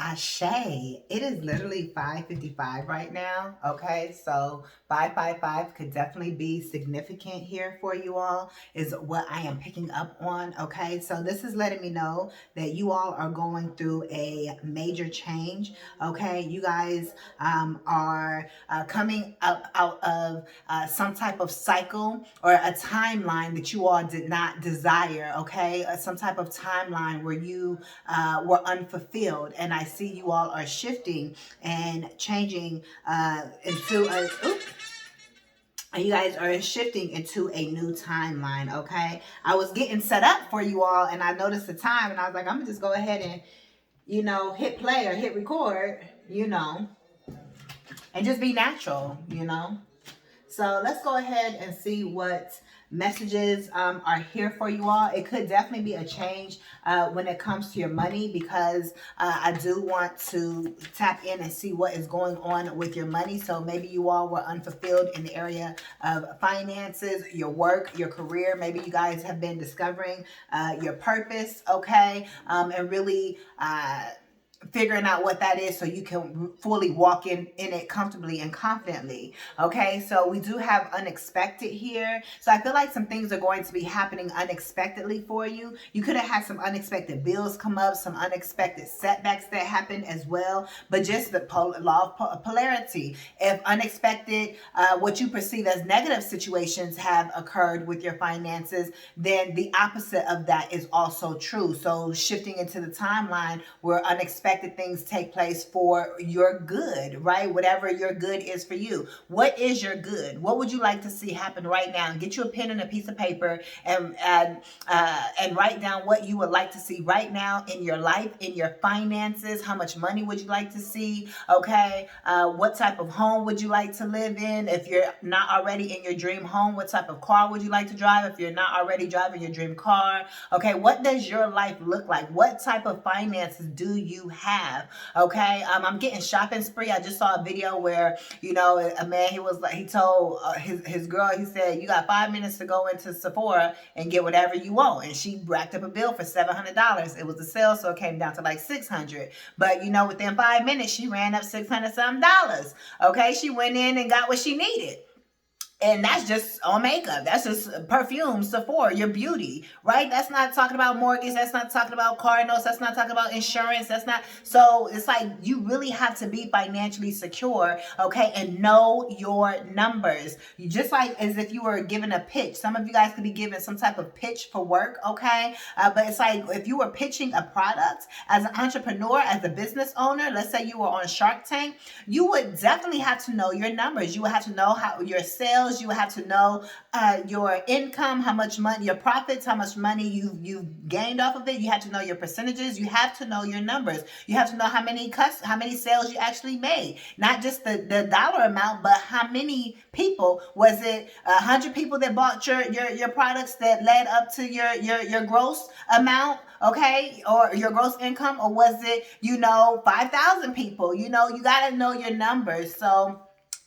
Ashe. It is literally 5:55 right now. Okay, so 555 could definitely be significant here for you all, is what I am picking up on. Okay, so this is letting me know that you all are going through a major change. Okay, you guys are coming up out of some type of cycle or a timeline that you all did not desire. Okay, some type of timeline where you were unfulfilled, and I see you all are shifting and changing into a. Oops, and you guys are shifting into a new timeline. Okay, I was getting set up for you all, and I noticed the time, and I was like, I'm gonna just go ahead and hit play or hit record, and just be natural. So let's go ahead and see what messages are here for you all. It could definitely be a change when it comes to your money, because I do want to tap in and see what is going on with your money. So maybe you all were unfulfilled in the area of finances, your work, your career. Maybe you guys have been discovering your purpose, okay, and really figuring out what that is so you can fully walk in it comfortably and confidently. Okay, so we do have unexpected here. So I feel like some things are going to be happening unexpectedly for you. You could have had some unexpected bills come up, some unexpected setbacks that happen as well. But just the law of polarity. If unexpected, what you perceive as negative situations have occurred with your finances, then the opposite of that is also true. So shifting into the timeline where unexpected things take place for your good, right? Whatever your good is for you. What is your good? What would you like to see happen right now? Get you a pen and a piece of paper and write down what you would like to see right now in your life, in your finances. How much money would you like to see? Okay. What type of home would you like to live in? If you're not already in your dream home, what type of car would you like to drive? If you're not already driving your dream car, okay. What does your life look like? What type of finances do you have? Okay. I'm getting shopping spree. I just saw a video where, a man, he told his girl, he said, you got 5 minutes to go into Sephora and get whatever you want. And she racked up a bill for $700. It was a sale, so it came down to like $600. But within 5 minutes, she ran up $600 some dollars. Okay. She went in and got what she needed. And that's just on makeup. That's just perfume, Sephora, your beauty, right? That's not talking about mortgage. That's not talking about car notes. That's not talking about insurance. That's not. So it's like you really have to be financially secure, okay, and know your numbers. You just like as if you were given a pitch. Some of you guys could be given some type of pitch for work, okay? But it's like if you were pitching a product as an entrepreneur, as a business owner, let's say you were on Shark Tank, you would definitely have to know your numbers. You would have to know how your sales. You have to know your income, how much money, your profits, how much money you've gained off of it. You have to know your percentages. You have to know your numbers. You have to know how many sales you actually made. Not just the dollar amount, but how many people. Was it 100 people that bought your products that led up to your gross amount? Okay, or your gross income, or was it 5,000 people? You got to know your numbers. So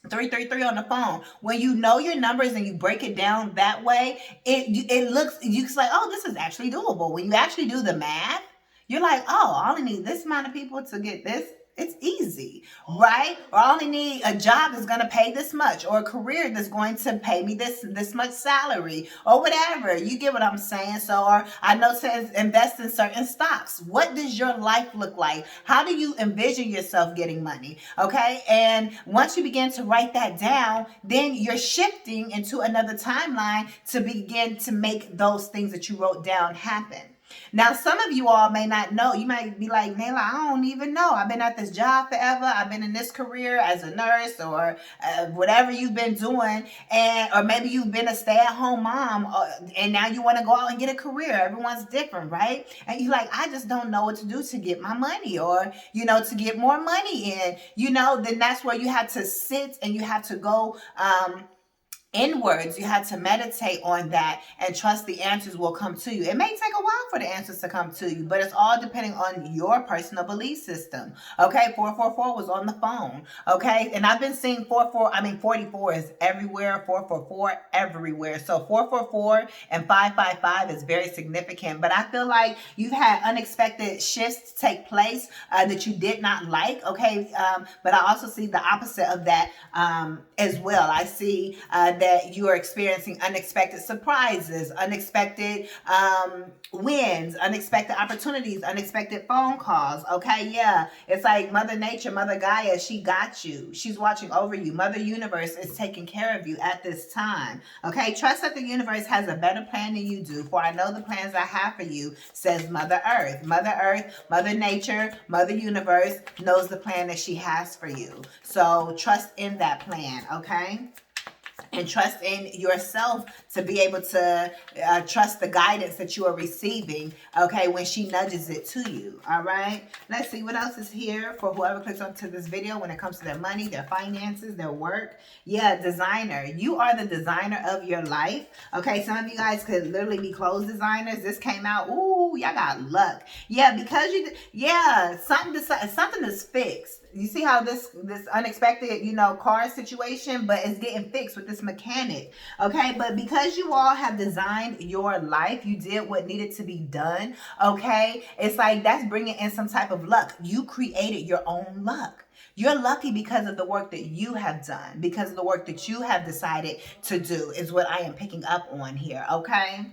333 on the phone. When you know your numbers and you break it down that way, it looks like, oh, this is actually doable. When you actually do the math, you're like, oh, I only need this amount of people to get this. It's easy, right? Or I only need a job that's going to pay this much, or a career that's going to pay me this much salary, or whatever. You get what I'm saying? So, or I know to invest in certain stocks. What does your life look like? How do you envision yourself getting money? Okay. And once you begin to write that down, then you're shifting into another timeline to begin to make those things that you wrote down happen. Now, some of you all may not know. You might be like, Nayla, I don't even know. I've been at this job forever. I've been in this career as a nurse, or whatever you've been doing. Or maybe you've been a stay-at-home mom, and now you want to go out and get a career. Everyone's different, right? And you're like, I just don't know what to do to get my money, or, to get more money in, then that's where you have to sit and you have to go, inwards. You have to meditate on that and trust the answers will come to you. It may take a while for the answers to come to you, but it's all depending on your personal belief system. Okay, 444 was on the phone. Okay, and I've been seeing 44 is everywhere, 444 everywhere. So 444 and 555 is very significant, but I feel like you've had unexpected shifts take place that you did not like. Okay, but I also see the opposite of that as well. I see that you are experiencing unexpected surprises, unexpected wins, unexpected opportunities, unexpected phone calls. Okay, yeah, it's like Mother Nature, Mother Gaia, she got you. She's watching over you. Mother Universe is taking care of you at this time. Okay, trust that the universe has a better plan than you do, for I know the plans I have for you, says Mother Earth. Mother Earth, Mother Nature, Mother Universe knows the plan that she has for you. So trust in that plan, okay? And trust in yourself to be able to trust the guidance that you are receiving, okay, when she nudges it to you, all right? Let's see what else is here for whoever clicks onto this video when it comes to their money, their finances, their work. Yeah, designer. You are the designer of your life, okay? Some of you guys could literally be clothes designers. This came out, ooh, y'all got luck. Yeah, because something is fixed. You see how this unexpected, car situation, but it's getting fixed with this mechanic, okay? But because you all have designed your life, you did what needed to be done, okay? It's like that's bringing in some type of luck. You created your own luck. You're lucky because of the work that you have done, because of the work that you have decided to do is what I am picking up on here, okay?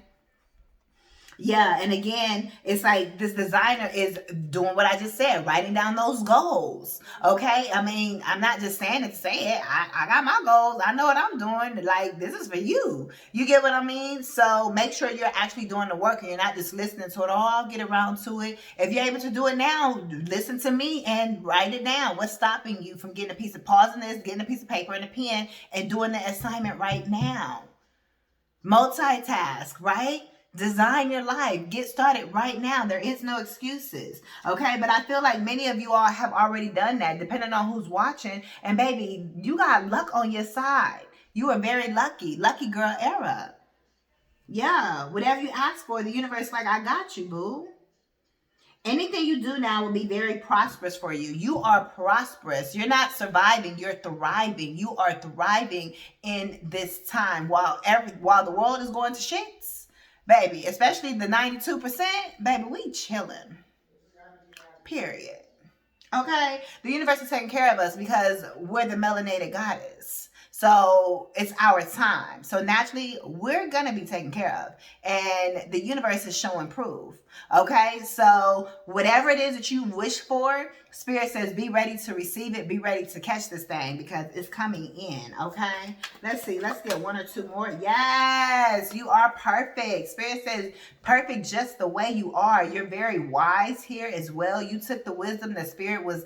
Yeah, and again, it's like this designer is doing what I just said, writing down those goals, okay? I mean, I'm not just saying it to say it. I got my goals. I know what I'm doing. Like, this is for you. You get what I mean? So make sure you're actually doing the work and you're not just listening to it. Oh, I'll get around to it. If you're able to do it now, listen to me and write it down. What's stopping you from getting pausing this, getting a piece of paper and a pen and doing the assignment right now? Multitask, right? Design your life. Get started right now. There is no excuses. Okay, but I feel like many of you all have already done that, depending on who's watching. And baby, you got luck on your side. You are very lucky. Lucky girl era. Yeah, whatever you ask for, the universe like, I got you, boo. Anything you do now will be very prosperous for you. You are prosperous. You're not surviving. You're thriving. You are thriving in this time while the world is going to shits. Baby, especially the 92%, baby, we chilling. Period. Okay? The universe is taking care of us because we're the melanated goddess. So it's our time. So naturally, we're going to be taken care of. And the universe is showing proof. Okay? So whatever it is that you wish for, Spirit says be ready to receive it. Be ready to catch this thing because it's coming in. Okay? Let's see. Let's get one or two more. Yes, you are perfect. Spirit says perfect just the way you are. You're very wise here as well. You took the wisdom the Spirit was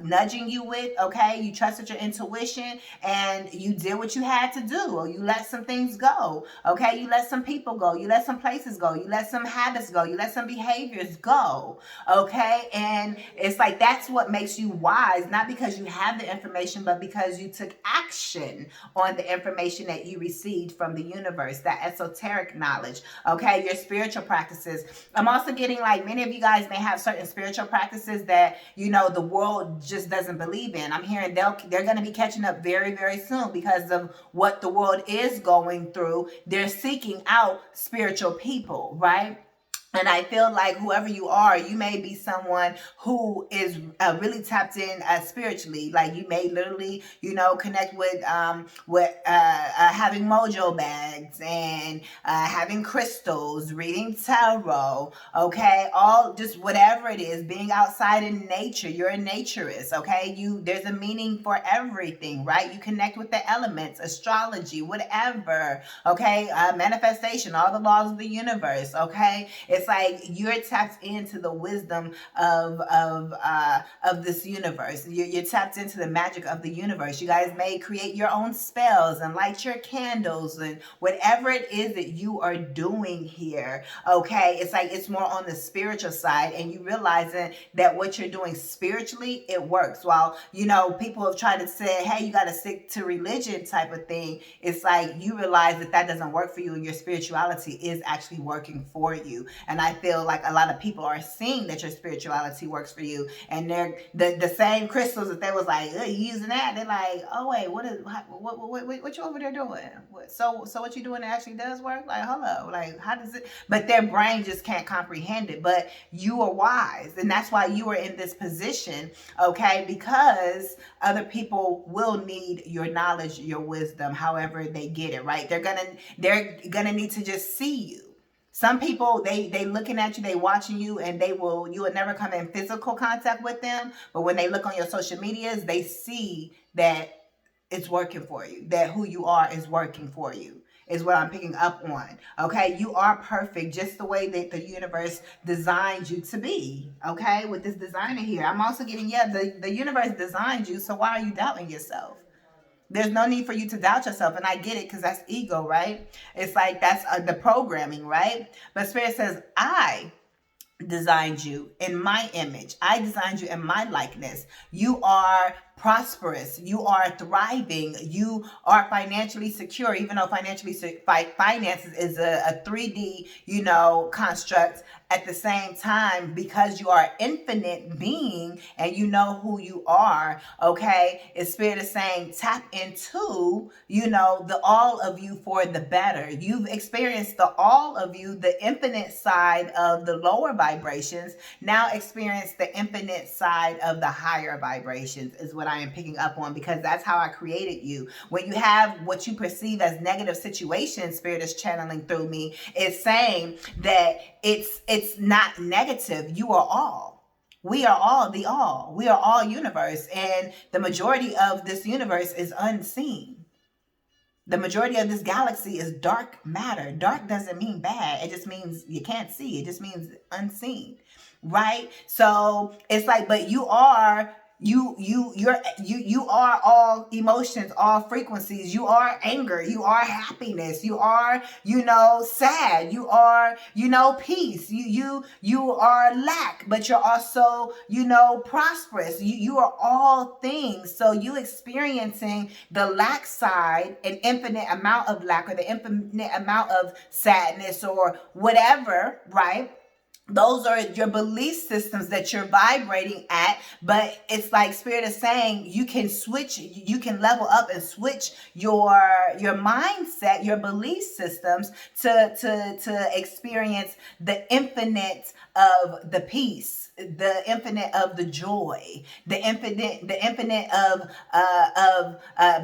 nudging you with. Okay? You trusted your intuition and you did what you had to do. Or you let some things go. Okay? You let some people go. You let some places go. You let some habits go. You let some behaviors go. Okay? And it's like that's what makes you wise, not because you have the information, but because you took action on the information that you received from the universe, that esoteric knowledge, okay, your spiritual practices. I'm also getting like many of you guys may have certain spiritual practices that, the world just doesn't believe in. I'm hearing they're going to be catching up very, very soon because of what the world is going through. They're seeking out spiritual people, right? And I feel like whoever you are, you may be someone who is really tapped in spiritually. Like you may literally, connect with having mojo bags and having crystals, reading tarot, okay? All just whatever it is, being outside in nature. You're a naturist, okay? There's a meaning for everything, right? You connect with the elements, astrology, whatever, okay? Manifestation, all the laws of the universe, okay? It's It's like you're tapped into the wisdom of this universe. You're tapped into the magic of the universe. You guys may create your own spells and light your candles and whatever it is that you are doing here. Okay, it's like it's more on the spiritual side, and you realizing that what you're doing spiritually, it works. While people have tried to say, hey, you got to stick to religion type of thing. It's like you realize that doesn't work for you, and your spirituality is actually working for you. And I feel like a lot of people are seeing that your spirituality works for you, and they're the same crystals that they was like, you using that, they're like, oh wait, what you over there doing? So what you doing that actually does work? Like, hello, like how does it? But their brain just can't comprehend it. But you are wise, and that's why you are in this position, okay? Because other people will need your knowledge, your wisdom, however they get it, right? They're gonna need to just see you. Some people, they looking at you, they watching you, and you will never come in physical contact with them. But when they look on your social medias, they see that it's working for you, that who you are is working for you, is what I'm picking up on. Okay, you are perfect just the way that the universe designed you to be. Okay, with this designer here, I'm also getting, the universe designed you, so why are you doubting yourself? There's no need for you to doubt yourself. And I get it, because that's ego, right? It's like that's the programming, right? But Spirit says, I designed you in my image. I designed you in my likeness. You are prosperous. You are thriving. You are financially secure, even though finances is a 3D, construct. At the same time, because you are infinite being and you know who you are, okay, Spirit is saying tap into, the all of you for the better. You've experienced the all of you, the infinite side of the lower vibrations. Now experience the infinite side of the higher vibrations is what I am picking up on, because that's how I created you. When you have what you perceive as negative situations, Spirit is channeling through me, is saying that it's not negative. You are all. We are all the all. We are all universe. And the majority of this universe is unseen. The majority of this galaxy is dark matter. Dark doesn't mean bad. It just means you can't see. It just means unseen. Right? So it's like, but you are you are all emotions, all frequencies. You are anger, you are happiness, you are sad, you are peace, you are lack, but you're also prosperous. You are all things. So you experiencing the lack side, an infinite amount of lack, or the infinite amount of sadness, or whatever, right? Those are your belief systems that you're vibrating at. But it's like Spirit is saying you can switch, you can level up and switch your mindset, your belief systems to experience the infinite of the peace, the infinite of the joy, the infinite of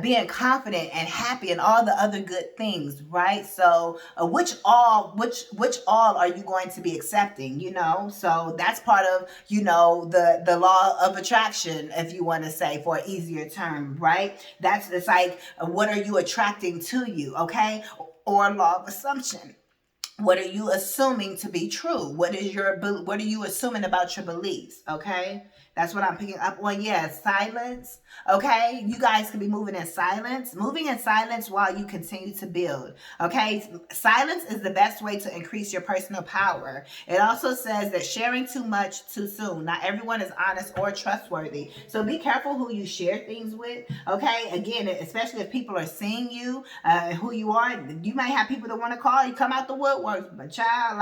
being confident and happy and all the other good things, right? So which all are you going to be accepting? So that's part of the law of attraction, if you want to say, for an easier term, right? It's like, what are you attracting to you? Okay, or law of assumption. What are you assuming to be true? What are you assuming about your beliefs? Okay, that's what I'm picking up on. Yeah, silence. Okay, you guys can be moving in silence while you continue to build. Okay, silence is the best way to increase your personal power. It also says that sharing too much too soon. Not everyone is honest or trustworthy, so be careful who you share things with. Okay, again, especially if people are seeing you, who you are. You might have people that want to call you, come out the woodwork, but child,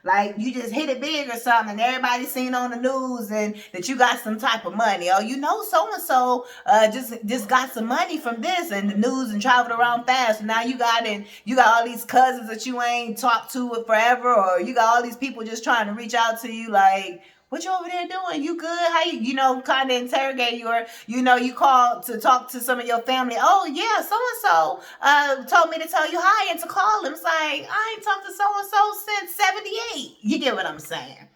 like you just hit it big or something, and everybody's seen on the news and that you got some type of money, or so-and-so just got some money from this, and the news and traveled around fast. And now you got all these cousins that you ain't talked to forever, or you got all these people just trying to reach out to you like, what you over there doing? You good? How you, kind of interrogate you, or, you call to talk to some of your family. Oh yeah, so-and-so told me to tell you hi and to call him. It's like, I ain't talked to so-and-so since 78. You get what I'm saying?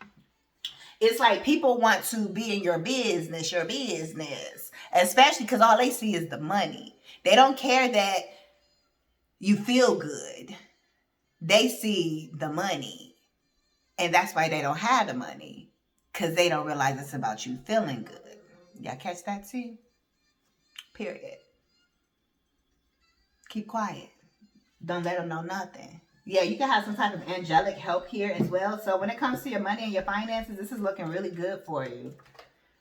It's like people want to be in your business, especially because all they see is the money. They don't care that you feel good. They see the money. And that's why they don't have the money, because they don't realize it's about you feeling good. Y'all catch that too? Period. Keep quiet. Don't let them know nothing. Yeah, you can have some type of angelic help here as well. So when it comes to your money and your finances, this is looking really good for you.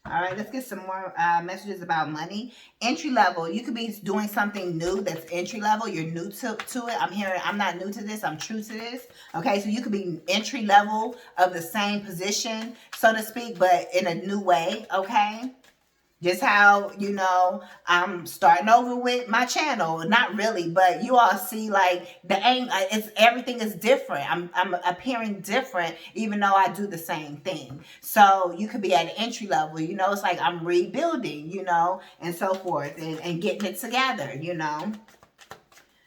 All right, let's get some more messages about money. Entry level, you could be doing something new that's entry level. You're new to it. I'm hearing, I'm not new to this. I'm true to this. Okay, so you could be entry level of the same position, so to speak, but in a new way. Okay. Just how, I'm starting over with my channel. Not really, but you all see like the aim, it's everything is different. I'm appearing different even though I do the same thing. So you could be at an entry level, it's like I'm rebuilding, and so forth, and getting it together,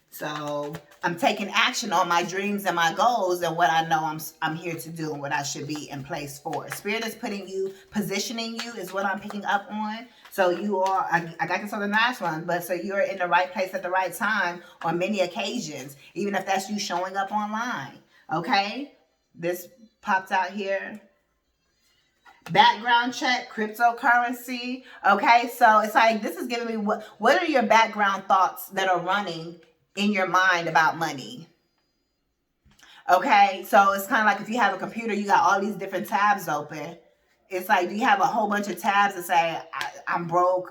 So I'm taking action on my dreams and my goals and what I know I'm here to do and what I should be in place for. Spirit is positioning you is what I'm picking up on. So you are, I got this on the last one, but so you're in the right place at the right time on many occasions, even if that's you showing up online. Okay? This popped out here. Background check, cryptocurrency. Okay, so it's like this is giving me what are your background thoughts that are running in your mind about money? Okay, so it's kind of like if you have a computer, you got all these different tabs open. It's like, do you have a whole bunch of tabs that say, I'm broke?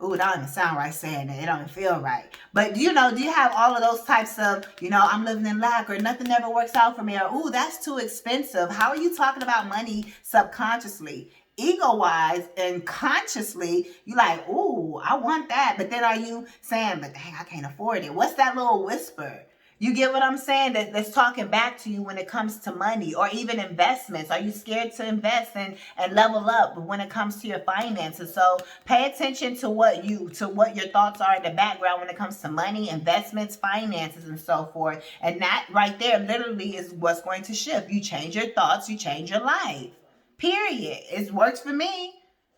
Ooh, that don't even sound right saying it. It don't even feel right. But, do you have all of those types of, I'm living in lack, or nothing ever works out for me, or, ooh, that's too expensive. How are you talking about money subconsciously? Ego-wise and consciously, you like, ooh, I want that. But then are you saying, but dang, I can't afford it? What's that little whisper? You get what I'm saying? That's talking back to you when it comes to money or even investments. Are you scared to invest and level up when it comes to your finances? So pay attention to what your thoughts are in the background when it comes to money, investments, finances, and so forth. And that right there literally is what's going to shift. You change your thoughts, you change your life. Period. It works for me.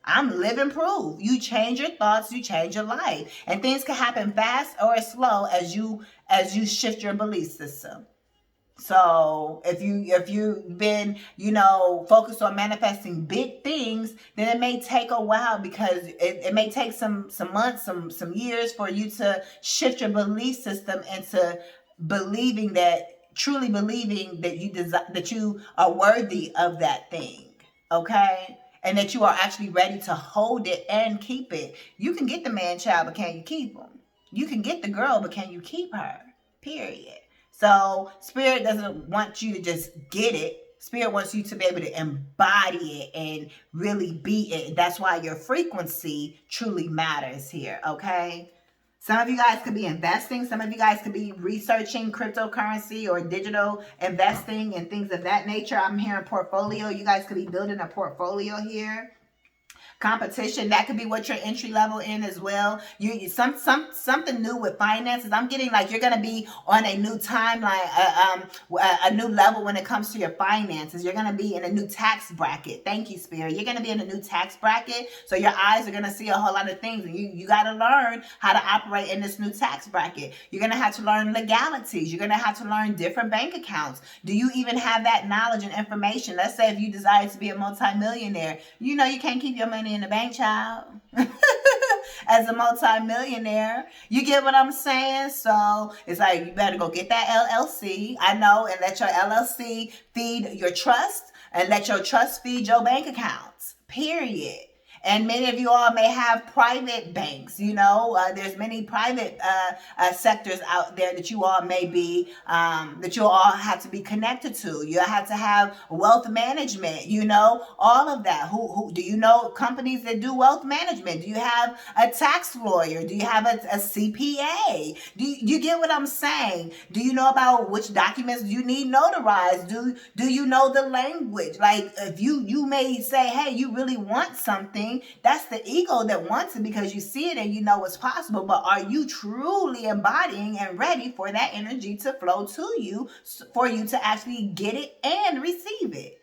I'm living proof. You change your thoughts, you change your life. And things can happen fast or slow as you shift your belief system. So if you've been, focused on manifesting big things, then it may take a while because it may take some months, some years for you to shift your belief system into truly believing that you are worthy of that thing. Okay? And that you are actually ready to hold it and keep it. You can get the man child, but can you keep him? You can get the girl, but can you keep her? Period. So Spirit doesn't want you to just get it. Spirit wants you to be able to embody it and really be it. That's why your frequency truly matters here, okay? Some of you guys could be investing. Some of you guys could be researching cryptocurrency or digital investing and things of that nature. I'm hearing portfolio. You guys could be building a portfolio here. Competition, that could be what you're entry level in as well. Something new with finances. I'm getting like you're gonna be on a new timeline, a new level when it comes to your finances. You're gonna be in a new tax bracket. Thank you, Spirit. You're gonna be in a new tax bracket, so your eyes are gonna see a whole lot of things, and you got to learn how to operate in this new tax bracket. You're gonna have to learn legalities. You're gonna have to learn different bank accounts. Do you even have that knowledge and information? Let's say if you desire to be a multimillionaire, you can't keep your money in the bank, child. As a multi-millionaire, you get what I'm saying? So it's like you better go get that LLC. I know, and let your LLC feed your trust, and let your trust feed your bank accounts. Period. And many of you all may have private banks, there's many private sectors out there that you all may be, that you all have to be connected to. You have to have wealth management, all of that. Who do you know companies that do wealth management? Do you have a tax lawyer? Do you have a CPA? Do you get what I'm saying? Do you know about which documents you need notarized? Do you know the language? Like if you may say, hey, you really want something. That's the ego that wants it because you see it and you know it's possible. But are you truly embodying and ready for that energy to flow to you for you to actually get it and receive it?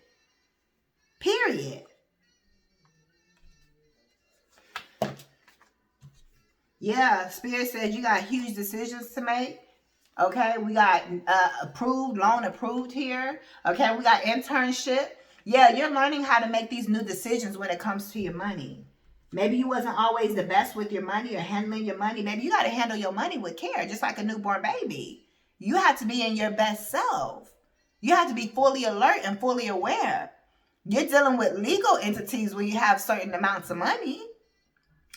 Period. Yeah, Spirit says you got huge decisions to make. Okay, we got approved, loan approved here. Okay, we got internship. Yeah, you're learning how to make these new decisions when it comes to your money. Maybe you wasn't always the best with your money or handling your money. Maybe you got to handle your money with care, just like a newborn baby. You have to be in your best self. You have to be fully alert and fully aware. You're dealing with legal entities when you have certain amounts of money.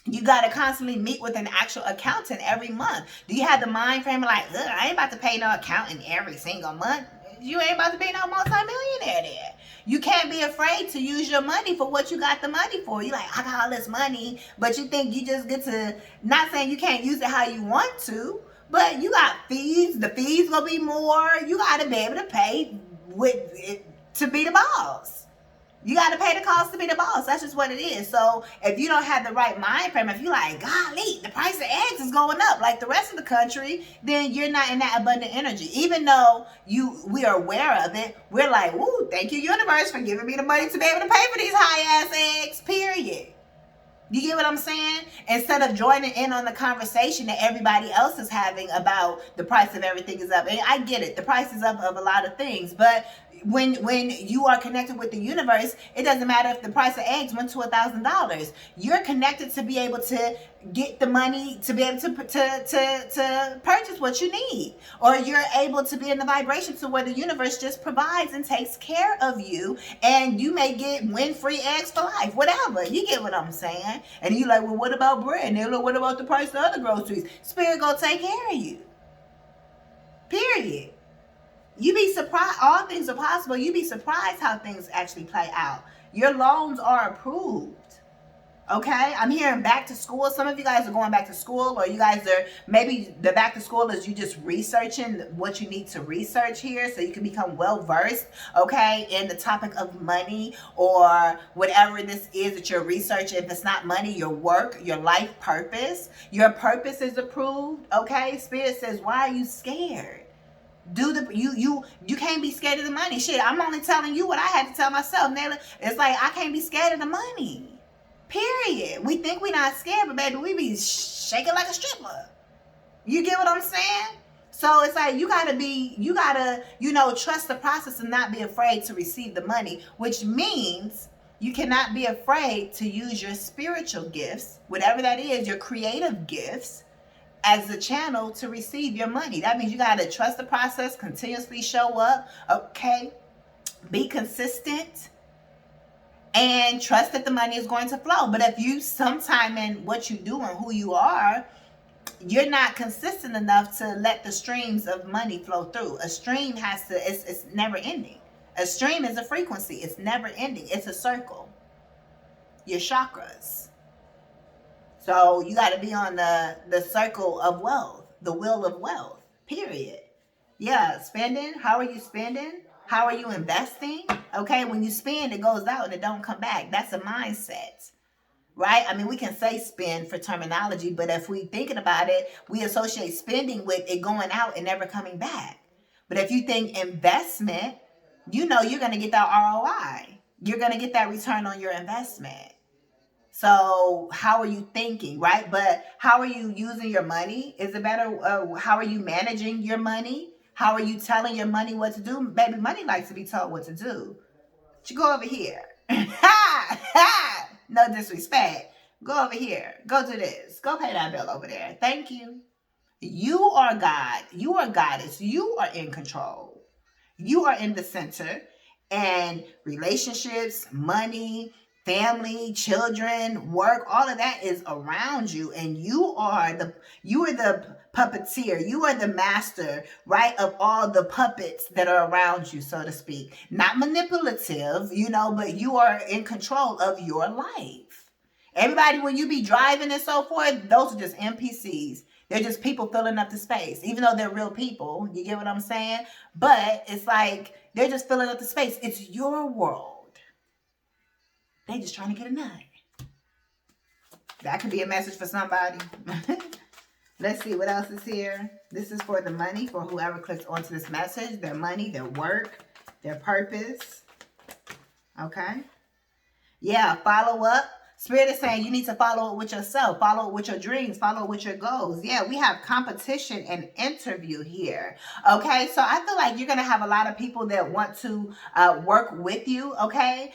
You got to constantly meet with an actual accountant every month. Do you have the mind frame of like, I ain't about to pay no accountant every single month? You ain't about to be no multi-millionaire there. You can't be afraid to use your money for what you got the money for. You like, I got all this money, but you think you just get to, not saying you can't use it how you want to, but you got fees. The fees gonna be more. You got to be able to pay with it to be the boss. You got to pay the cost to be the boss. That's just what it is. So if you don't have the right mind frame, if you like, golly, the price of eggs is going up like the rest of the country, then you're not in that abundant energy. Even though we are aware of it, we're like, ooh, thank you, universe, for giving me the money to be able to pay for these high-ass eggs, period. You get what I'm saying? Instead of joining in on the conversation that everybody else is having about the price of everything is up. And I get it. The price is up of a lot of things. But when you are connected with the universe, it doesn't matter if the price of eggs went to $1,000. You're connected to be able to get the money to be able to purchase what you need. Or you're able to be in the vibration to where the universe just provides and takes care of you. And you may win free eggs for life. Whatever. You get what I'm saying? And you like, well, what about bread? And they're like, what about the price of other groceries? Spirit gonna take care of you. Period. You be surprised. All things are possible. You be surprised how things actually play out. Your loans are approved. Okay, I'm hearing back to school. Some of you guys are going back to school, or you guys are, maybe the back to school is you just researching what you need to research here so you can become well versed, okay, in the topic of money or whatever this is that you're researching. If it's not money, your work, your life purpose, your purpose is approved, okay? Spirit says, why are you scared? You can't be scared of the money. Shit, I'm only telling you what I had to tell myself, Nayla. It's like, I can't be scared of the money. Period. We think we're not scared, but baby, we be shaking like a stripper. You get what I'm saying? So it's like you gotta, trust the process and not be afraid to receive the money, which means you cannot be afraid to use your spiritual gifts, whatever that is, your creative gifts, as the channel to receive your money. That means you gotta trust the process, continuously show up, okay? Be consistent. And trust that the money is going to flow. But if you sometime in what you do and who you are, you're not consistent enough to let the streams of money flow through. A stream it's never ending. A stream is a frequency. It's never ending. It's a circle. Your chakras. So you got to be on the circle of wealth, the wheel of wealth, period. Yeah, spending. How are you spending? How are you investing? Okay, when you spend, it goes out and it don't come back. That's a mindset, right? I mean, we can say spend for terminology, but if we thinking about it, we associate spending with it going out and never coming back. But if you think investment, you're going to get that ROI. You're going to get that return on your investment. So how are you thinking, right? But how are you using your money? Is it better? How are you managing your money? How are you telling your money what to do? Baby, money likes to be told what to do. You go over here. No disrespect. Go over here. Go do this. Go pay that bill over there. Thank you. You are God. You are goddess. You are in control. You are in the center. And relationships, money, family, children, work, all of that is around you. And you are the puppeteer. You are the master, right, of all the puppets that are around you, so to speak. Not manipulative, but you are in control of your life. Everybody, when you be driving and so forth, those are just NPCs. They're just people filling up the space, even though they're real people. You get what I'm saying? But it's like they're just filling up the space. It's your world. They just trying to get a nut. That could be a message for somebody. Let's see what else is here. This is for the money, for whoever clicks onto this message. Their money, their work, their purpose. Okay. Yeah, follow up. Spirit is saying you need to follow it with yourself, follow it with your dreams, follow it with your goals. Yeah, we have competition and interview here. Okay, so I feel like you're going to have a lot of people that want to work with you, okay,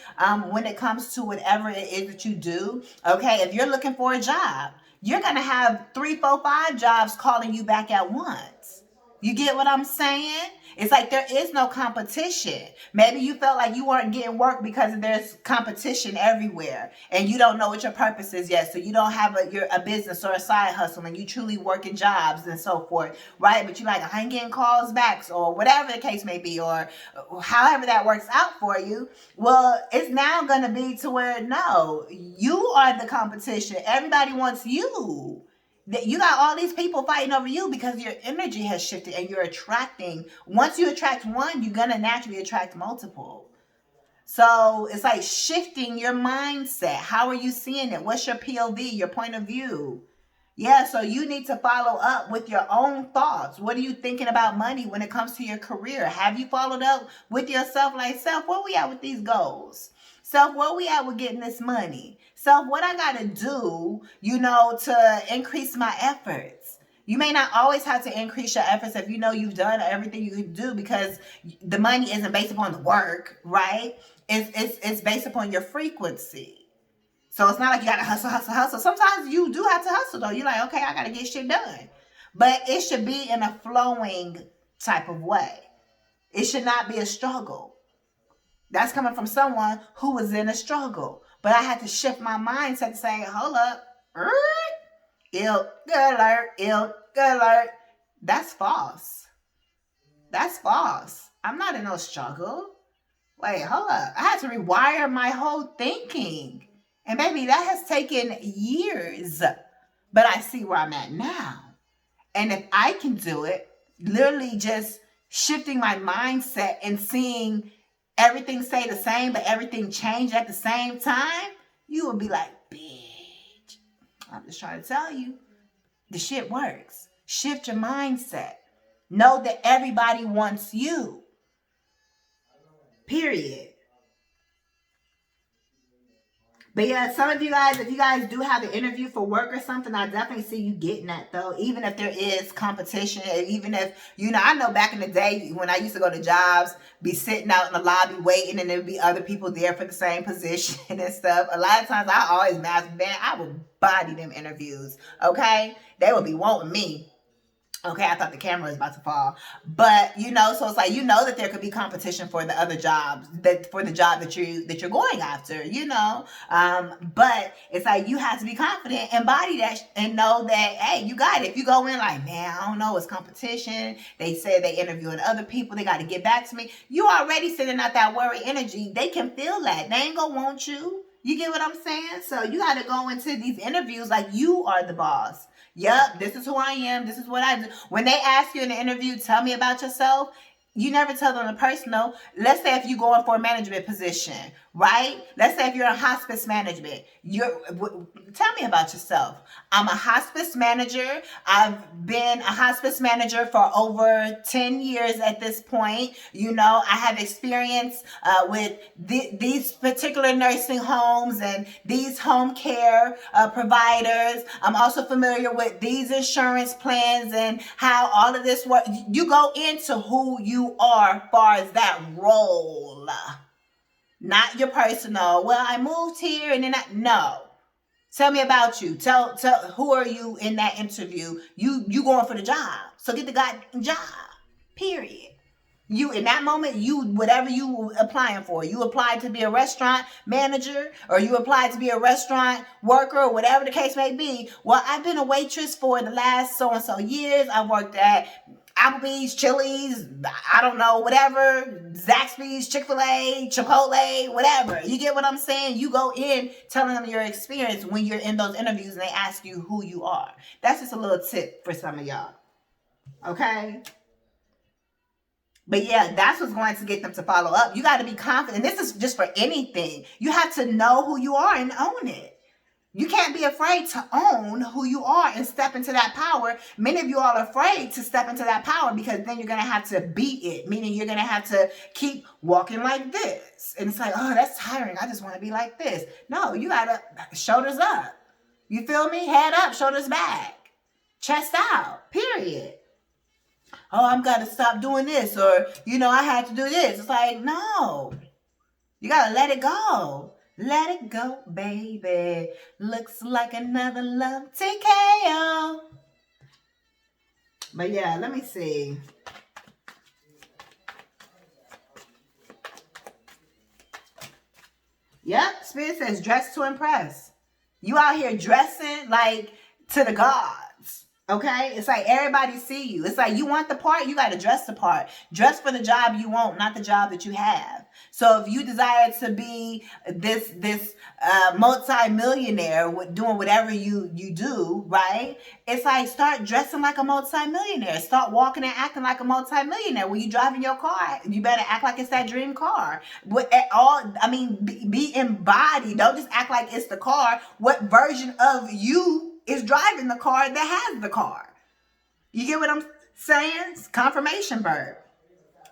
when it comes to whatever it is that you do. Okay, if you're looking for a job, you're going to have 3, 4, 5 jobs calling you back at once. You get what I'm saying? It's like there is no competition. Maybe you felt like you weren't getting work because there's competition everywhere and you don't know what your purpose is yet. So you don't have a business or a side hustle and you truly working jobs and so forth, right? But you're like, I ain't getting calls back or whatever the case may be, or however that works out for you. Well, it's now going to be to where, no, you are the competition. Everybody wants you. You got all these people fighting over you because your energy has shifted and you're attracting. Once you attract one, you're going to naturally attract multiple. So it's like shifting your mindset. How are you seeing it? What's your POV, your point of view? Yeah, so you need to follow up with your own thoughts. What are you thinking about money when it comes to your career? Have you followed up with yourself like, self, where we at with these goals? Self, where we at with getting this money? Self, what I got to do, to increase my efforts? You may not always have to increase your efforts if you know you've done everything you can do, because the money isn't based upon the work, right? It's based upon your frequency. So it's not like you got to hustle. Sometimes you do have to hustle, though. You're like, okay, I got to get shit done. But it should be in a flowing type of way. It should not be a struggle. That's coming from someone who was in a struggle. But I had to shift my mindset to say, hold up. Ilk alert. That's false. That's false. I'm not in no struggle. Wait, hold up. I had to rewire my whole thinking. And baby, that has taken years. But I see where I'm at now. And if I can do it, literally just shifting my mindset and seeing everything stay the same, but everything change at the same time, you will be like, bitch, I'm just trying to tell you, the shit works. Shift your mindset. Know that everybody wants you. Period. But yeah, some of you guys, if you guys do have an interview for work or something, I definitely see you getting that though. Even if there is competition, even if, I know back in the day when I used to go to jobs, be sitting out in the lobby waiting and there would be other people there for the same position and stuff. A lot of times I always I would body them interviews, okay? They would be wanting me. Okay, I thought the camera was about to fall. But, so it's like, that there could be competition for the other jobs, for the job that you're going after, but it's like, you have to be confident, embody that, and know that, hey, you got it. If you go in like, man, I don't know, it's competition. They said they interviewing other people. They got to get back to me. You already sending out that worry energy. They can feel that. They ain't gonna want you. You get what I'm saying? So you got to go into these interviews like you are the boss. Yep, this is who I am. This is what I do. When they ask you in the interview, tell me about yourself, you never tell them the personal. Let's say if you're going for a management position, right? Let's say if you're in hospice management, tell me about yourself. I'm a hospice manager. I've been a hospice manager for over 10 years at this point. I have experience with these particular nursing homes and these home care providers. I'm also familiar with these insurance plans and how all of this works. You go into who you are far as that role. Not your personal. Well, I moved here and then no. Tell me about you. Tell who are you in that interview? You going for the job. So get the goddamn job. Period. You in that moment, whatever you applying for. You applied to be a restaurant manager or you applied to be a restaurant worker or whatever the case may be. Well, I've been a waitress for the last so and so years. I worked at Applebee's, Chili's, I don't know, whatever, Zaxby's, Chick-fil-A, Chipotle, whatever. You get what I'm saying? You go in telling them your experience when you're in those interviews and they ask you who you are. That's just a little tip for some of y'all. Okay? But yeah, that's what's going to get them to follow up. You got to be confident. This is just for anything. You have to know who you are and own it. You can't be afraid to own who you are and step into that power. Many of you all are afraid to step into that power because then you're going to have to beat it, meaning you're going to have to keep walking like this. And it's like, oh, that's tiring. I just want to be like this. No, you got to shoulders up. You feel me? Head up, shoulders back, chest out, period. Oh, I'm got to stop doing this, or, I had to do this. It's like, no, you got to let it go. Let it go, baby. Looks like another love TKO. But yeah, let me see. Yep, Spirit says dress to impress. You out here dressing like to the gods. Okay? It's like everybody see you. It's like you want the part, you got to dress the part. Dress for the job you want, not the job that you have. So if you desire to be this multi-millionaire doing whatever you do, right? It's like start dressing like a multi-millionaire. Start walking and acting like a multi-millionaire. When you driving your car, you better act like it's that dream car. Be embodied. Don't just act like it's the car. What version of you is driving the car that has the car? You get what I'm saying? Confirmation verb.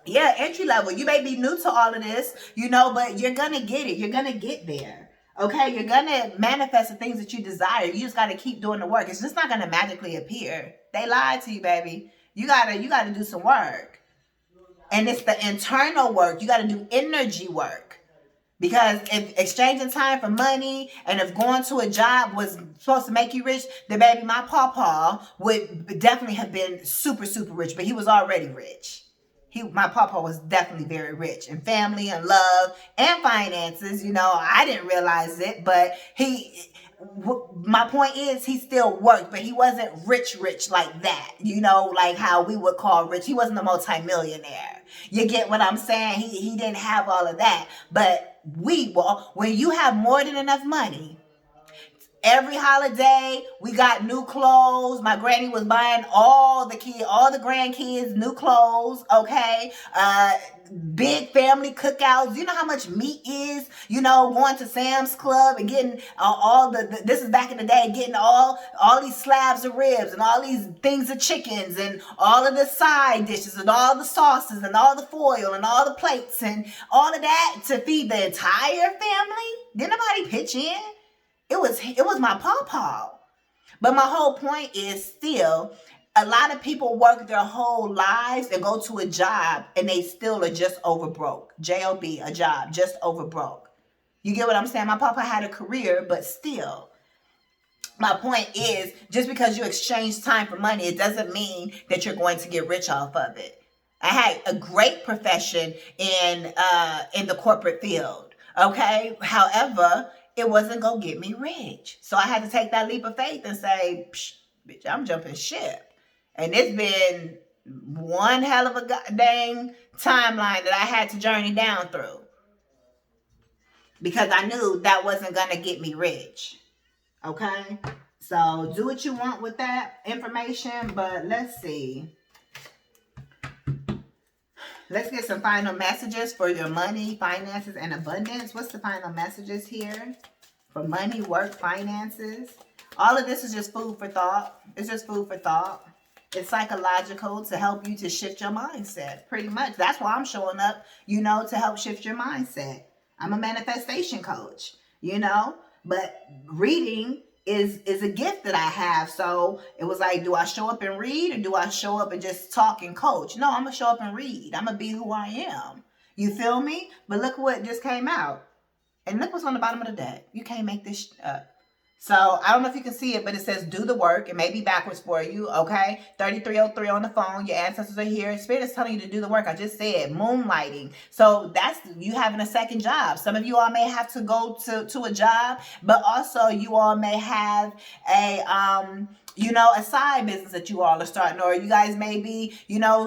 Yeah, entry level. You may be new to all of this, but you're going to get it. You're going to get there. Okay? You're going to manifest the things that you desire. You just got to keep doing the work. It's just not going to magically appear. They lied to you, baby. You got to do some work. And it's the internal work. You got to do energy work. Because if exchanging time for money and if going to a job was supposed to make you rich, then baby, my pawpaw would definitely have been super, super rich. But he was already rich. My papa was definitely very rich in family and love and finances. I didn't realize it, but my point is he still worked, but he wasn't rich like that, like how we would call rich. He wasn't a multimillionaire. You get what I'm saying? He didn't have all of that, but when you have more than enough money, every holiday, we got new clothes. My granny was buying all the grandkids new clothes, okay? Big family cookouts. You know how much meat is? Going to Sam's Club and getting this is back in the day, getting all these slabs of ribs and all these things of chickens and all of the side dishes and all the sauces and all the foil and all the plates and all of that to feed the entire family. Didn't nobody pitch in? It was my pawpaw. But my whole point is still, a lot of people work their whole lives and go to a job and they still are just over broke. J-O-B, a job, just over broke. You get what I'm saying? My papa had a career, but still. My point is, just because you exchange time for money, it doesn't mean that you're going to get rich off of it. I had a great profession in the corporate field, okay? However, it wasn't going to get me rich. So I had to take that leap of faith and say, bitch, I'm jumping ship. And it's been one hell of a dang timeline that I had to journey down through. Because I knew that wasn't going to get me rich. Okay? So do what you want with that information. But let's see. Let's get some final messages for your money, finances, and abundance. What's the final messages here? For money, work, finances. All of this is just food for thought. It's just food for thought. It's psychological to help you to shift your mindset. Pretty much. That's why I'm showing up, to help shift your mindset. I'm a manifestation coach, But reading is a gift that I have. So it was like, do I show up and read or do I show up and just talk and coach? No, I'm going to show up and read. I'm going to be who I am. You feel me? But look what just came out. And look what's on the bottom of the deck. You can't make this up. So I don't know if you can see it, but it says do the work. It may be backwards for you, okay? 3303 on the phone. Your ancestors are here. Spirit is telling you to do the work. I just said moonlighting. So that's you having a second job. Some of you all may have to go to a job, but also you all may have a a side business that you all are starting, or you guys may be,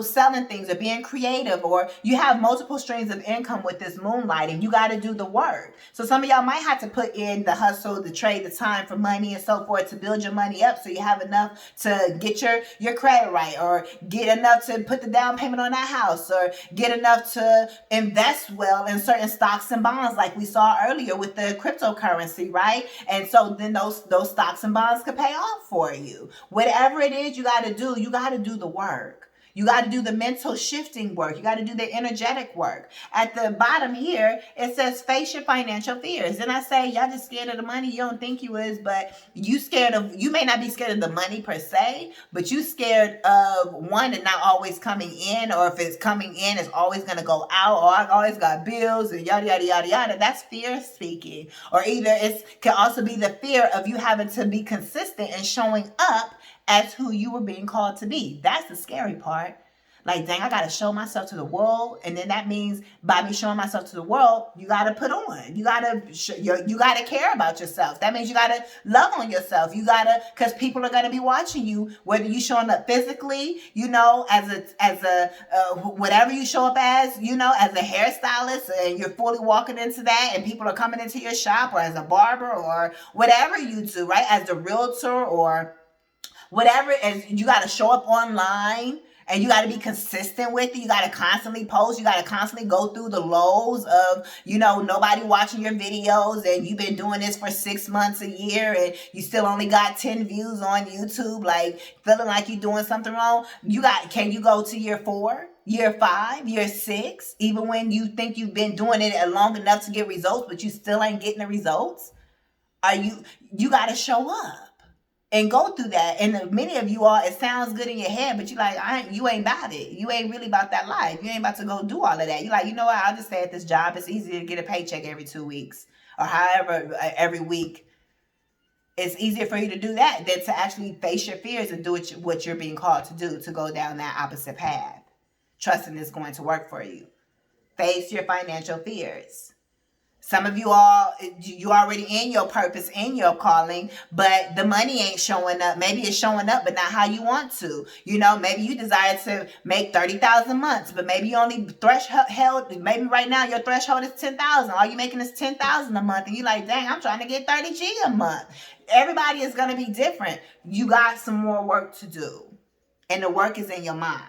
selling things or being creative, or you have multiple streams of income with this moonlighting. You got to do the work. So some of y'all might have to put in the hustle, the trade, the time for money and so forth to build your money up so you have enough to get your credit right, or get enough to put the down payment on that house, or get enough to invest well in certain stocks and bonds like we saw earlier with the cryptocurrency, right? And so then those stocks and bonds could pay off for you. Whatever it is you got to do the work. You got to do the mental shifting work. You got to do the energetic work. At the bottom here, it says face your financial fears. Then I say, y'all just scared of the money. You don't think you is, but you may not be scared of the money per se, but you scared of one, it not always coming in, or if it's coming in, it's always going to go out, or I always got bills and yada, yada, yada, yada. That's fear speaking. Or either it can also be the fear of you having to be consistent and showing up as who you were being called to be. That's the scary part. Like, dang, I got to show myself to the world. And then that means by me showing myself to the world, you got to put on. You got to care about yourself. That means you got to love on yourself. You got to, because people are going to be watching you, whether you showing up physically, as a whatever you show up as a hairstylist, and you're fully walking into that, and people are coming into your shop, or as a barber, or whatever you do, right? As a realtor, or whatever, and you got to show up online, and you got to be consistent with it. You got to constantly post. You got to constantly go through the lows of, nobody watching your videos, and you've been doing this for 6 months, a year, and you still only got 10 views on YouTube, like feeling like you're doing something wrong. Can you go to year 4? Year 5, year 6, even when you think you've been doing it long enough to get results, but you still ain't getting the results? You got to show up and go through that. And many of you all, it sounds good in your head, but you like, you ain't about it. You ain't really about that life. You ain't about to go do all of that. You like, what? I'll just stay at this job. It's easier to get a paycheck every 2 weeks, or however, every week. It's easier for you to do that than to actually face your fears and do what you're being called to do, to go down that opposite path, trusting it's going to work for you. Face your financial fears. Some of you all, you already in your purpose, in your calling, but the money ain't showing up. Maybe it's showing up, but not how you want to. Maybe you desire to make 30,000 months, but maybe you only threshold. Maybe right now your threshold is 10,000. All you making is 10,000 a month, and you like, dang, I'm trying to get 30 G a month. Everybody is gonna be different. You got some more work to do, and the work is in your mind.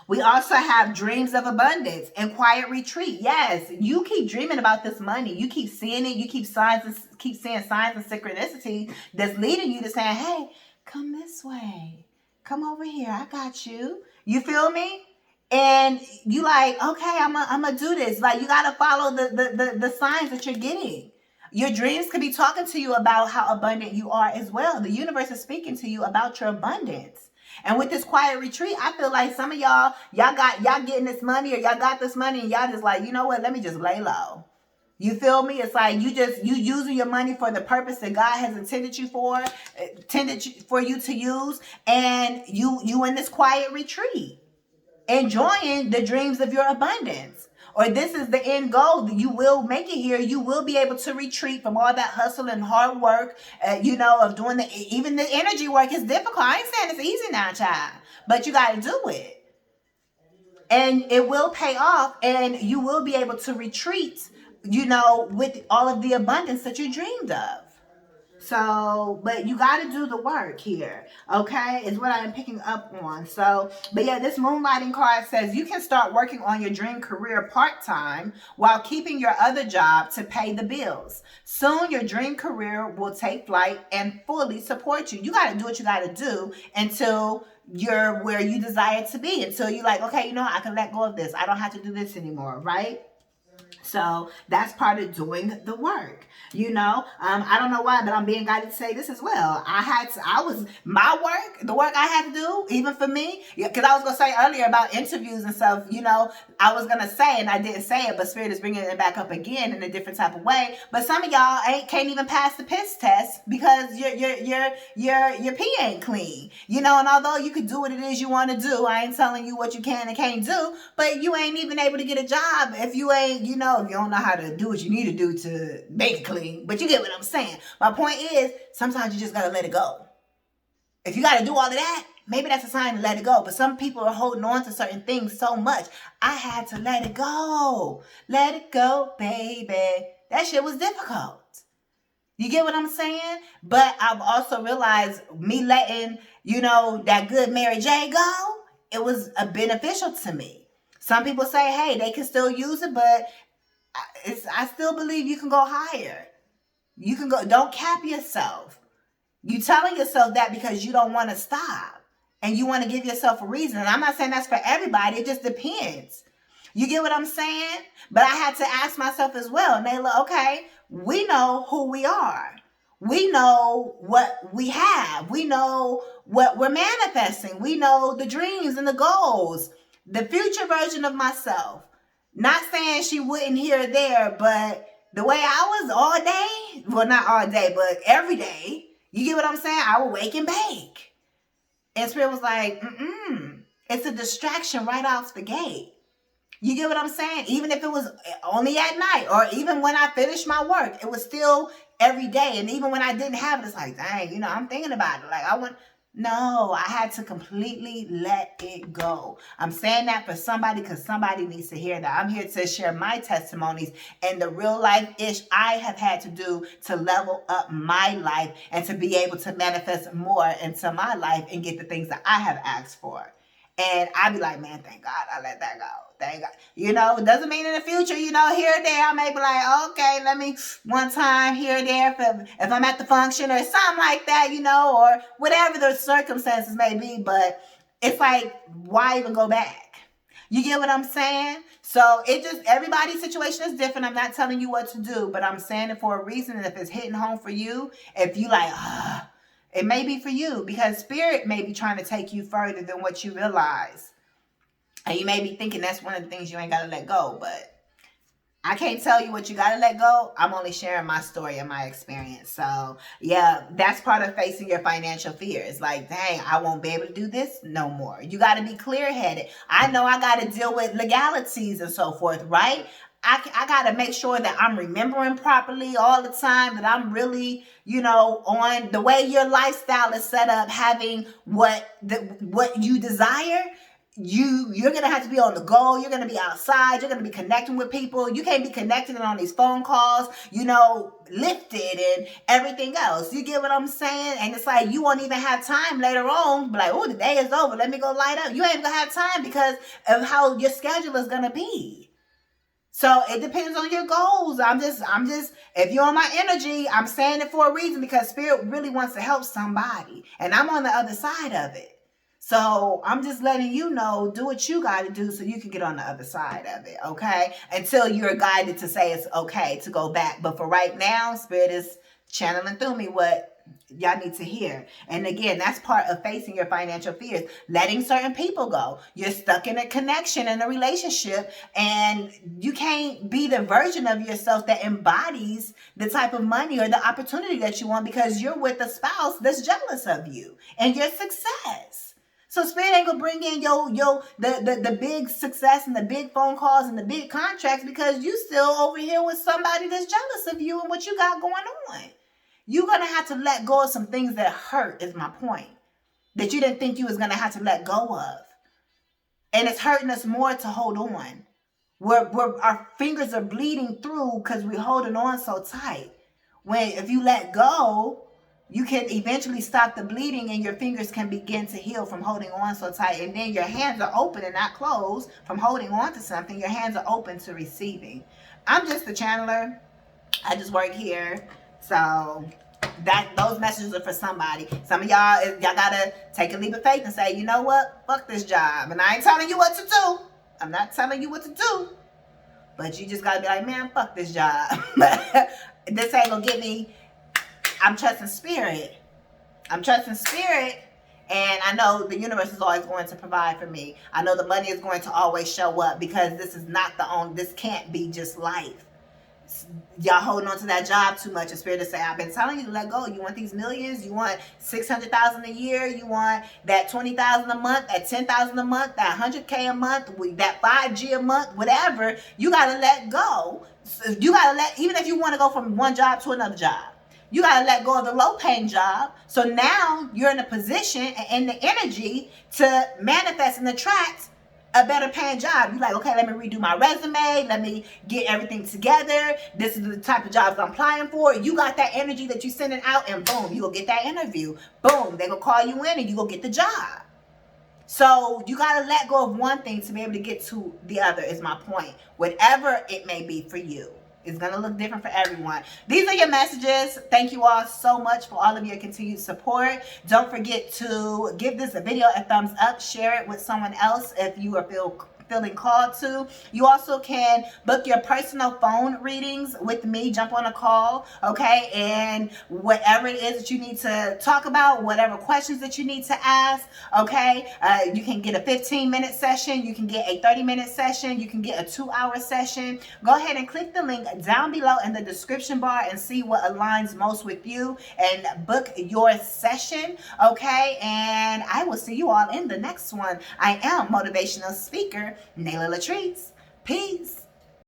We also have dreams of abundance and quiet retreat. Yes, you keep dreaming about this money. You keep seeing it. You keep seeing signs and synchronicity that's leading you to saying, hey, come this way. Come over here. I got you. You feel me? And you like, okay, I'm gonna do this. Like, you got to follow the signs that you're getting. Your dreams could be talking to you about how abundant you are as well. The universe is speaking to you about your abundance. And with this quiet retreat, I feel like some of y'all getting this money, or y'all got this money, and y'all just like, you know what, let me just lay low. You feel me? It's like you using your money for the purpose that God has intended you for you to use, and you in this quiet retreat, enjoying the dreams of your abundance. Or this is the end goal. You will make it here. You will be able to retreat from all that hustle and hard work, of doing even the energy work is difficult. I ain't saying it's easy now, child, but you got to do it. And it will pay off, and you will be able to retreat, with all of the abundance that you dreamed of. So, but you got to do the work here, okay, is what I'm picking up on. So, but yeah, this moonlighting card says you can start working on your dream career part-time while keeping your other job to pay the bills. Soon, your dream career will take flight and fully support you. You got to do what you got to do until you're where you desire to be, until you're like, okay, I can let go of this. I don't have to do this anymore, right? So that's part of doing the work. I don't know why, but I'm being guided to say this as well. The work I had to do, even for me, because I was going to say earlier about interviews and stuff, I was going to say, and I didn't say it, but Spirit is bringing it back up again in a different type of way. But some of y'all can't even pass the piss test because your pee ain't clean, and although you could do what it is you want to do, I ain't telling you what you can and can't do, but you ain't even able to get a job if you ain't, if you don't know how to do what you need to do to make it clean. But you get what I'm saying. My point is, sometimes you just got to let it go. If you got to do all of that, maybe that's a sign to let it go. But some people are holding on to certain things so much. I had to let it go. Let it go, baby. That shit was difficult. You get what I'm saying? But I've also realized me letting, that good Mary J go, it was beneficial to me. Some people say, hey, they can still use it, but I still believe you can go higher. You can go, don't cap yourself. You telling yourself that because you don't want to stop and you want to give yourself a reason. And I'm not saying that's for everybody. It just depends. You get what I'm saying? But I had to ask myself as well, Nayla, okay, we know who we are. We know what we have. We know what we're manifesting. We know the dreams and the goals, the future version of myself. Not saying she wouldn't here or there, but the way I was all day, well, not all day, but every day, you get what I'm saying? I would wake and bake. And Spirit was like, it's a distraction right off the gate. You get what I'm saying? Even if it was only at night or even when I finished my work, it was still every day. And even when I didn't have it, it's like, dang, I'm thinking about it. Like no, I had to completely let it go. I'm saying that for somebody because somebody needs to hear that. I'm here to share my testimonies and the real life ish I have had to do to level up my life and to be able to manifest more into my life and get the things that I have asked for. And I'd be like, man, thank God I let that go. Thank God. It doesn't mean in the future, here or there, I may be like, okay, let me one time here or there if I'm at the function or something like that, or whatever the circumstances may be. But it's like, why even go back? You get what I'm saying? So everybody's situation is different. I'm not telling you what to do, but I'm saying it for a reason. And if it's hitting home for you, if you like, it may be for you because Spirit may be trying to take you further than what you realize. And you may be thinking that's one of the things you ain't got to let go. But I can't tell you what you got to let go. I'm only sharing my story and my experience. So, yeah, that's part of facing your financial fears. Like, dang, I won't be able to do this no more. You got to be clear-headed. I know I got to deal with legalities and so forth, right? I got to make sure that I'm remembering properly all the time, that I'm really, on the way your lifestyle is set up, having what you desire. You're going to have to be on the go. You're going to be outside. You're going to be connecting with people. You can't be connecting on these phone calls, lifted and everything else. You get what I'm saying? And it's like you won't even have time later on. Be like, oh, the day is over. Let me go light up. You ain't going to have time because of how your schedule is going to be. So it depends on your goals. I'm just, if you're on my energy, I'm saying it for a reason because Spirit really wants to help somebody. And I'm on the other side of it. So I'm just letting you know, do what you got to do so you can get on the other side of it, okay? Until you're guided to say it's okay to go back. But for right now, Spirit is channeling through me what y'all need to hear. And again, that's part of facing your financial fears. Letting certain people go. You're stuck in a connection, in a relationship, and you can't be the version of yourself that embodies the type of money or the opportunity that you want because you're with a spouse that's jealous of you and your success. So Spirit ain't gonna bring in the big success and the big phone calls and the big contracts because you still over here with somebody that's jealous of you and what you got going on. You're gonna have to let go of some things that hurt, is my point. That you didn't think you was gonna have to let go of. And it's hurting us more to hold on. Our fingers are bleeding through because we're holding on so tight. When if you let go, you can eventually stop the bleeding and your fingers can begin to heal from holding on so tight. And then your hands are open and not closed from holding on to something. Your hands are open to receiving. I'm just a channeler. I just work here. So those messages are for somebody. Some of y'all gotta take a leap of faith and say, you know what? Fuck this job. And I ain't telling you what to do. I'm not telling you what to do. But you just gotta be like, man, fuck this job. This ain't gonna get me. I'm trusting Spirit. I'm trusting Spirit. And I know the universe is always going to provide for me. I know the money is going to always show up because this is not this can't be just life. Y'all holding on to that job too much. And Spirit is saying, I've been telling you to let go. You want these millions? You want $600,000 a year? You want that $20,000 a month, that $10,000 a month, that $100K a month, that $5G a month, whatever. You got to let go. You got to even if you want to go from one job to another job. You got to let go of the low paying job. So now you're in a position and the energy to manifest and attract a better paying job. You're like, okay, let me redo my resume. Let me get everything together. This is the type of jobs I'm applying for. You got that energy that you're sending out, and boom, you go get that interview. Boom, they gonna call you in and you go get the job. So you got to let go of one thing to be able to get to the other, is my point. Whatever it may be for you. It's going to look different for everyone. These are your messages. Thank you all so much for all of your continued support. Don't forget to give this video a thumbs up. Share it with someone else if you are feeling called to. You also can book your personal phone readings with me. Jump on a call, okay? And whatever it is that you need to talk about, whatever questions that you need to ask, okay? You can get a 15-minute session. You can get a 30-minute session. You can get a 2-hour session. Go ahead and click the link down below in the description bar and see what aligns most with you and book your session, okay? And I will see you all in the next one. I am motivational speaker Latrice. Peace.